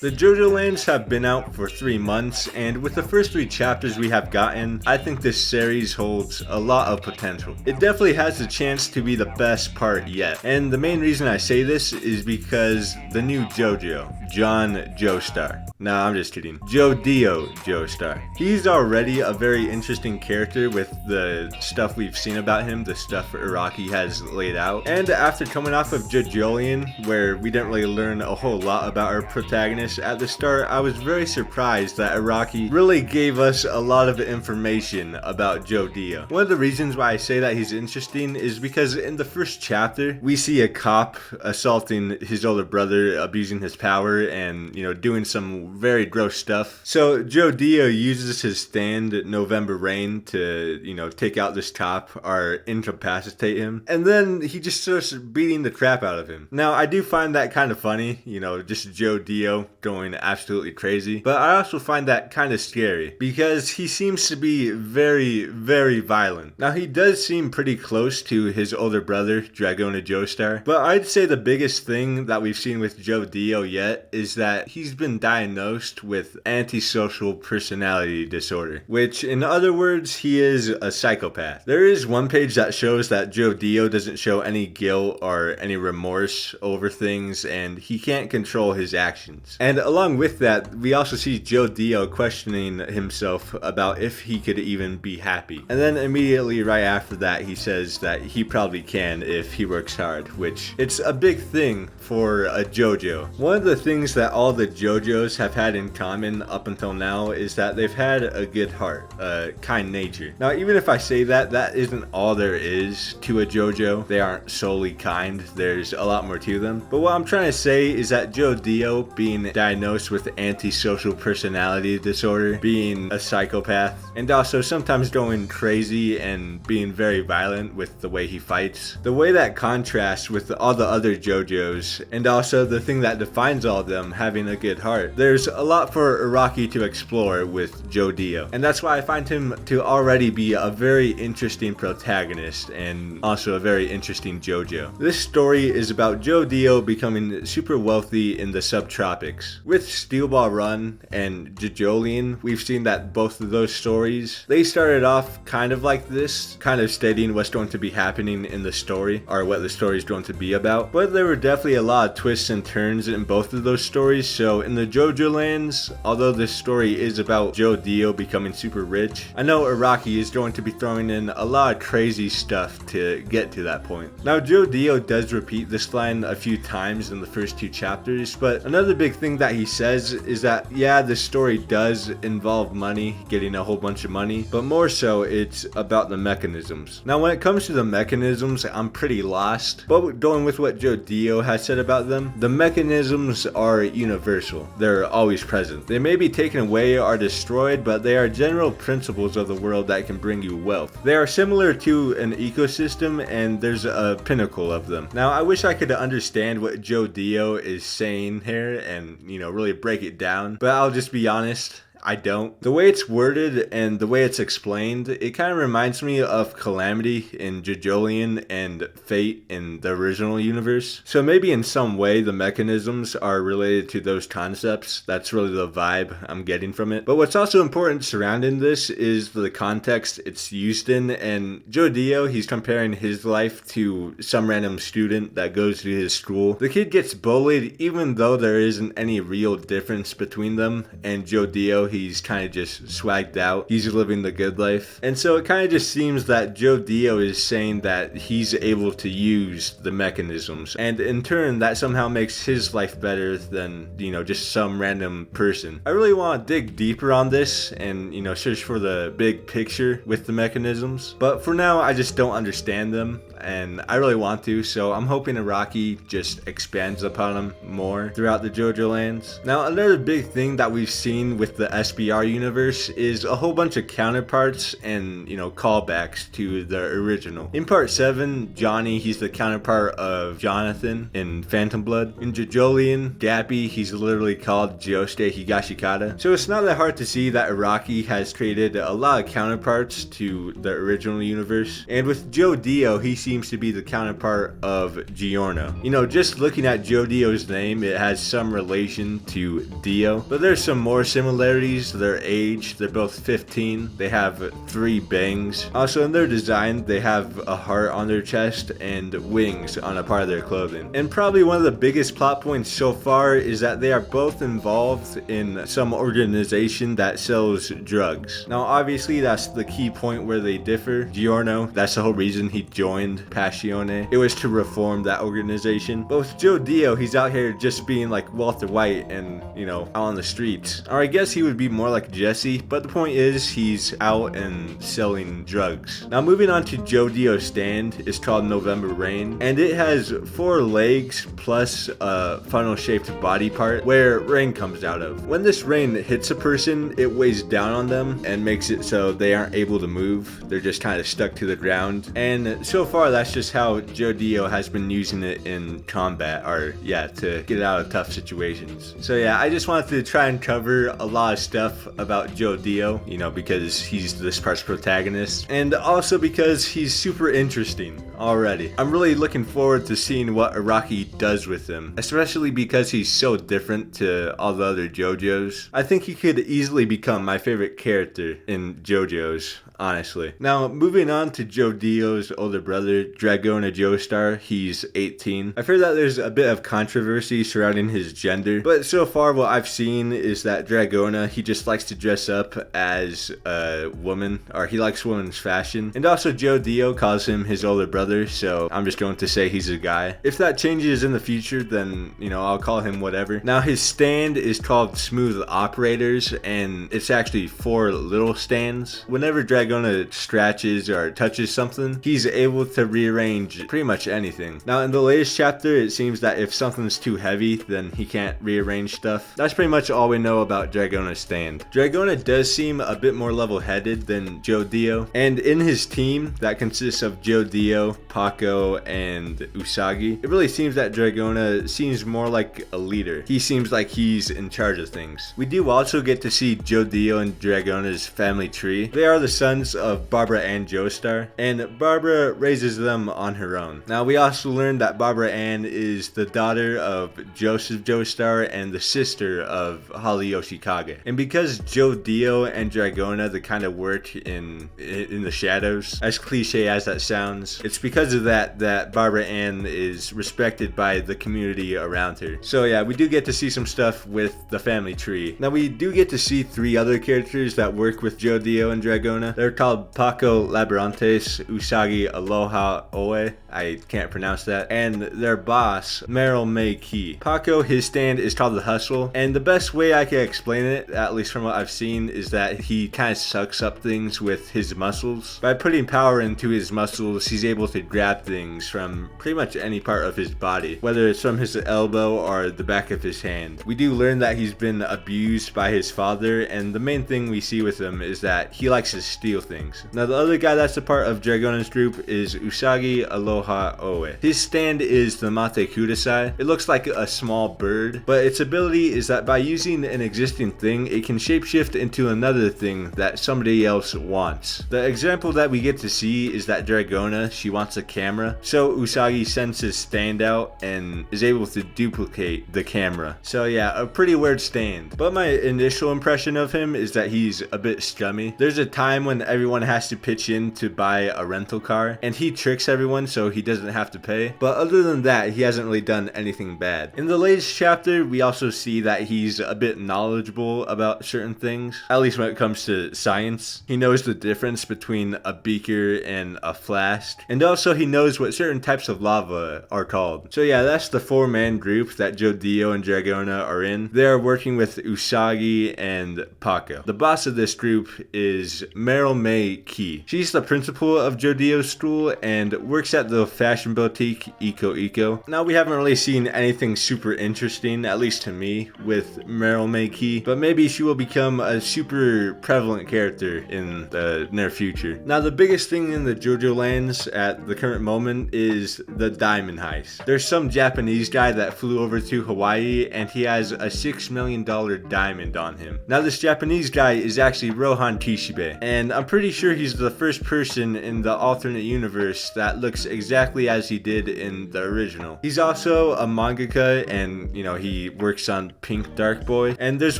The JOJOLands have been out for 3 months, and with the first 3 chapters we have gotten, I think this series holds a lot of potential. It definitely has the chance to be the best part yet, and the main reason I say this is because the new JoJo, John Joestar. Nah, I'm just kidding. JoDio Joestar. He's already a very interesting character with the stuff we've seen about him, the stuff Araki has laid out. And after coming off of JoJolion, where we didn't really learn a whole lot about our protagonist at the start, I was very surprised that Araki really gave us a lot of information about JoDio. One of the reasons why I say that he's interesting is because in the first chapter, we see a cop assaulting his older brother, abusing his power, and, doing some very gross stuff. So JoDio uses his stand, November Rain, to, take out this cop or incapacitate him. And then he just starts beating the crap out of him. Now, I do find that kind of funny, just JoDio going absolutely crazy. But I also find that kind of scary because he seems to be very, very violent. Now, he does seem pretty close to his older brother, Dragona Joestar. But I'd say the biggest thing that we've seen with JoDio yet is that he's been diagnosed with antisocial personality disorder, which in other words, he is a psychopath. There is one page that shows that JoDio doesn't show any guilt or any remorse over things, and he can't control his actions. And along with that, we also see JoDio questioning himself about if he could even be happy. And then immediately right after that, he says that he probably can if he works hard, which it's a big thing for a JoJo. One of the things that all the JoJos have had in common up until now is that they've had a good heart, a kind nature. Now, even if I say that, that isn't all there is to a JoJo. They aren't solely kind. There's a lot more to them. But what I'm trying to say is that JoDio being diagnosed with antisocial personality disorder, being a psychopath, and also sometimes going crazy and being very violent with the way he fights, the way that contrasts with all the other JoJos, and also the thing that defines all of them, having a good heart. There's a lot for Araki to explore with JoDio, and that's why I find him to already be a very interesting protagonist and also a very interesting JoJo. This story is about JoDio becoming super wealthy in the subtropics. With Steel Ball Run and JoJolion, we've seen that both of those stories, they started off kind of like this, kind of stating what's going to be happening in the story, or what the story is going to be about. But there were definitely a lot of twists and turns in both of those stories, so in the JoJolands, although this story is about JoDio becoming super rich, I know Araki is going to be throwing in a lot of crazy stuff to get to that point. Now, JoDio does repeat this line a few times in the first 2 chapters, but another big thing that he says is that, yeah, the story does involve money, getting a whole bunch of money, but more so it's about the mechanisms. Now, when it comes to the mechanisms, I'm pretty lost, but going with what JoDio has said about them, the mechanisms are universal. They're always present. They may be taken away or destroyed, but they are general principles of the world that can bring you wealth. They are similar to an ecosystem, and there's a pinnacle of them. Now, I wish I could understand what JoDio is saying here and, really break it down, but I'll just be honest, I don't. The way it's worded and the way it's explained, it kind of reminds me of Calamity in JoJolion and Fate in the original universe. So maybe in some way the mechanisms are related to those concepts. That's really the vibe I'm getting from it. But what's also important surrounding this is the context it's used in. And JoDio, he's comparing his life to some random student that goes to his school. The kid gets bullied even though there isn't any real difference between them. And JoDio, he's kind of just swagged out. He's living the good life. And so it kind of just seems that JoDio is saying that he's able to use the mechanisms. And in turn, that somehow makes his life better than, just some random person. I really want to dig deeper on this and, search for the big picture with the mechanisms. But for now, I just don't understand them. And I really want to, so I'm hoping Araki just expands upon them more throughout the JoJolands. Now, another big thing that we've seen with the SBR universe is a whole bunch of counterparts and, callbacks to the original. In part 7, Johnny, he's the counterpart of Jonathan in Phantom Blood. In JoJolion, Dappy, he's literally called Josuke Higashikata. So it's not that hard to see that Araki has created a lot of counterparts to the original universe. And with JoDio, he seems seems to be the counterpart of Giorno. You know, just looking at JoDio's name, it has some relation to Dio, but there's some more similarities. Their age, they're both 15. They have 3 bangs. Also in their design, they have a heart on their chest and wings on a part of their clothing. And probably one of the biggest plot points so far is that they are both involved in some organization that sells drugs. Now obviously that's the key point where they differ. Giorno, that's the whole reason he joined Passione. It was to reform that organization. But with JoDio, he's out here just being like Walter White and, you know, out on the streets. Or I guess he would be more like Jesse, but the point is he's out and selling drugs. Now moving on to JoDio's stand, it's called November Rain, and it has 4 legs plus a funnel shaped body part where rain comes out of. When this rain hits a person, it weighs down on them and makes it so they aren't able to move. They're just kind of stuck to the ground. And so far that's just how JoDio has been using it in combat, or yeah, to get out of tough situations. So yeah, I just wanted to try and cover a lot of stuff about JoDio, you know, because he's this part's protagonist, and also because he's super interesting already. I'm really looking forward to seeing what Araki does with him, especially because he's so different to all the other JoJos. I think he could easily become my favorite character in JoJo's, honestly. Now, moving on to JoDio's older brother, Dragona Joestar. He's 18. I've heard that there's a bit of controversy surrounding his gender, but so far what I've seen is that Dragona, he just likes to dress up as a woman, or he likes women's fashion. And also JoDio calls him his older brother, so I'm just going to say he's a guy. If that changes in the future, then, you know, I'll call him whatever. Now, his stand is called Smooth Operators, and it's actually 4 little stands. Whenever Dragona scratches or touches something, he's able to rearrange pretty much anything. Now in the latest chapter, it seems that if something's too heavy, then he can't rearrange stuff. That's pretty much all we know about Dragona's stand. Dragona does seem a bit more level-headed than JoDio, and in his team that consists of JoDio, Paco, and Usagi, it really seems that Dragona seems more like a leader. He seems like he's in charge of things. We do also get to see JoDio and Dragona's family tree. They are the sons of Barbara Ann Joestar, and Barbara raises them on her own. Now we also learned that Barbara Ann is the daughter of Joseph Joestar and the sister of Holly Yoshikage. And because JoDio and Dragona, they kind of work in the shadows, as cliche as that sounds, it's because of that Barbara Ann is respected by the community around her. So yeah, we do get to see some stuff with the family tree. Now we do get to see 3 other characters that work with JoDio and Dragona. They're called Paco Labyrintes, Usagi Aloha Oe, I can't pronounce that, and their boss, Meryl May Key. Paco, his stand is called the Hustle, and the best way I can explain it, at least from what I've seen, is that he kind of sucks up things with his muscles. By putting power into his muscles, he's able to grab things from pretty much any part of his body, whether it's from his elbow or the back of his hand. We do learn that he's been abused by his father, and the main thing we see with him is that he likes to steal things. Now the other guy that's a part of Dragona's group is Usagi Aloha Oe. His stand is the Mate Kudasai. It looks like a small bird, but its ability is that by using an existing thing, it can shapeshift into another thing that somebody else wants. The example that we get to see is that Dragona, she wants a camera, so Usagi sends his stand out and is able to duplicate the camera. So yeah, a pretty weird stand. But my initial impression of him is that he's a bit scummy. There's a time when everyone has to pitch in to buy a rental car, and he tricks everyone so he doesn't have to pay. But other than that, he hasn't really done anything bad. In the latest chapter, we also see that he's a bit knowledgeable about certain things, at least when it comes to science. He knows the difference between a beaker and a flask, and also he knows what certain types of lava are called. So yeah, that's the 4-man group that JoDio and Dragona are in. They are working with Usagi and Paco. The boss of this group is Meryl May Key. She's the principal of JoDio's school and works at the fashion boutique Iko. Now we haven't really seen anything super interesting, at least to me, with Meryl May Key, but maybe she will become a super prevalent character in the near future. Now the biggest thing in the JoJo lands at at the current moment is the diamond heist. There's some Japanese guy that flew over to Hawaii and he has a $6 million diamond on him. Now this Japanese guy is actually Rohan Kishibe, and I'm pretty sure he's the first person in the alternate universe that looks exactly as he did in the original. He's also a mangaka, and you know, he works on Pink Dark Boy, and there's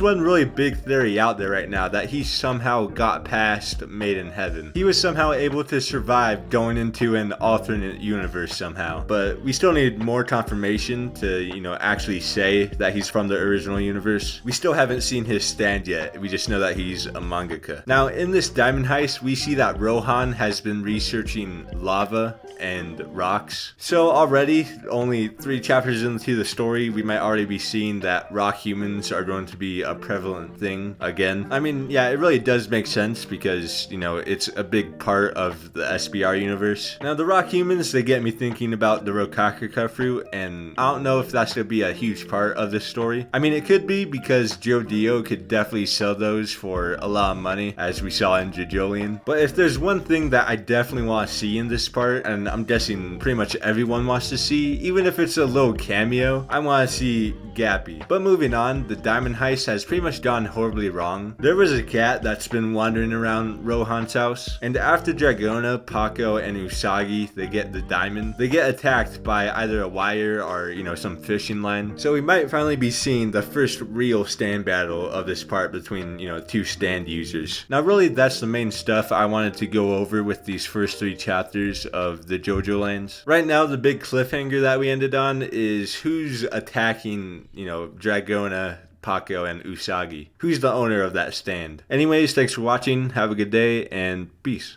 one really big theory out there right now that he somehow got past Made in Heaven. He was somehow able to survive going into an alternate universe somehow, but we still need more confirmation to, you know, actually say that he's from the original universe. We still haven't seen his stand yet. We just know that he's a mangaka. Now in this diamond heist, we see that Rohan has been researching lava and rocks. So already, only 3 chapters into the story, we might already be seeing that rock humans are going to be a prevalent thing again. I mean, yeah, it really does make sense because, you know, it's a big part of the SBR universe. Now the rock humans, they get me thinking about the Rokakaka fruit, and I don't know if that's going to be a huge part of this story. I mean, it could be because JoJo could definitely sell those for a lot of money, as we saw in JOJOLand. But if there's one thing that I definitely want to see in this part, and I'm guessing pretty much everyone wants to see, even if it's a little cameo, I want to see Gappy. But moving on, the diamond heist has pretty much gone horribly wrong. There was a cat that's been wandering around Rohan's house, and after Dragona, Paco, and Usagi, they get the diamond, they get attacked by either a wire or, you know, some fishing line. So we might finally be seeing the first real stand battle of this part between, you know, 2 stand users. Now really, that's the main stuff I wanted to go over with these first 3 chapters of the JoJoLands. Right now, the big cliffhanger that we ended on is who's attacking, you know, Dragona, Paco, and Usagi. Who's the owner of that stand? Anyways, thanks for watching, have a good day, and peace.